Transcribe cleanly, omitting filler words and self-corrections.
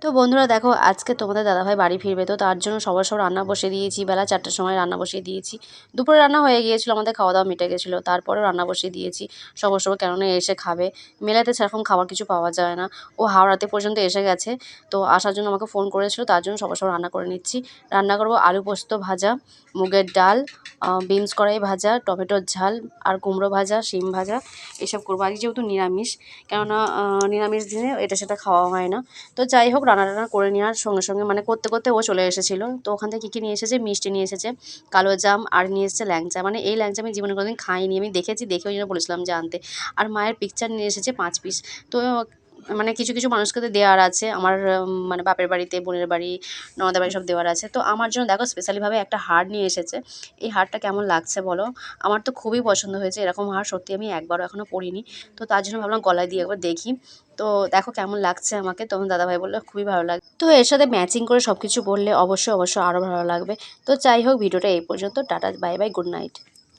তো বন্ধুরা দেখো, আজকে তোমাদের দাদাভাই বাড়ি ফিরবে, তো তার জন্য সবার সব রান্না বসিয়ে দিয়েছি। বেলা 4টার সময় রান্না বসিয়ে দিয়েছি। দুপুরে রান্না হয়ে গিয়েছিল, আমাদের খাওয়া দাওয়া মিটে গেছিলো। তারপরেও রান্না বসিয়ে দিয়েছি সবার সবার, কেননা এসে খাবে। মেলাতে সেরকম খাবার কিছু পাওয়া যায় না। ও হাওড়াতে পর্যন্ত এসে গেছে, তো আসার জন্য আমাকে ফোন করেছিল, তার জন্য সবার সব রান্না করে নিচ্ছি। রান্না করবো আলু পোস্ত ভাজা, মুগের ডাল, বিনস কড়াই ভাজা, টমেটোর ঝাল, আর কুমড়ো ভাজা, শিম ভাজা, এসব করবো। আজকে যেহেতু নিরামিষ, কেননা নিরামিষ দিনে এটা সেটা খাওয়া হয় না। তো যাই হোক, রান্না টান্না করে নেওয়ার সঙ্গে সঙ্গে মানে করতে করতে ও চলে এসেছিলো। তো ওখান থেকে কী নিয়ে এসেছে, মিষ্টি নিয়ে এসেছে, কালো জাম, আর নিয়ে এসেছে ল্যাংচা। মানে এই ল্যাংচা আমি জীবনে কোনোদিন খাইনি, আমি দেখেছি, দেখে ওই জন্য বলেছিলাম যে আনতে। আর মায়ের পিকচার নিয়ে এসেছে 5 পিস। তো মানে কিছু কিছু মানুষকে তো দেওয়ার আছে, আমার মানে বাপের বাড়িতে, বোনের বাড়ি, ননদের বাড়ি সব দেওয়ার আছে। তো আমার জন্য দেখো স্পেশালিভাবে একটা হার নিয়ে এসেছে। এই হারটা কেমন লাগছে বলো? আমার তো খুবই পছন্দ হয়েছে, এরকম হার সত্যি আমি একবারও এখনও পরিনি। তো তার জন্য ভাবলাম গলায় দিয়ে একবার দেখি। তো দেখো কেমন লাগছে আমাকে। তখন দাদাভাই বললো খুবই ভালো লাগবে। তো এর সাথে ম্যাচিং করে সব কিছু পরলে অবশ্যই অবশ্যই আরও ভালো লাগবে। তো যাই হোক, ভিডিওটা এই পর্যন্ত। Tata, bye bye, good night.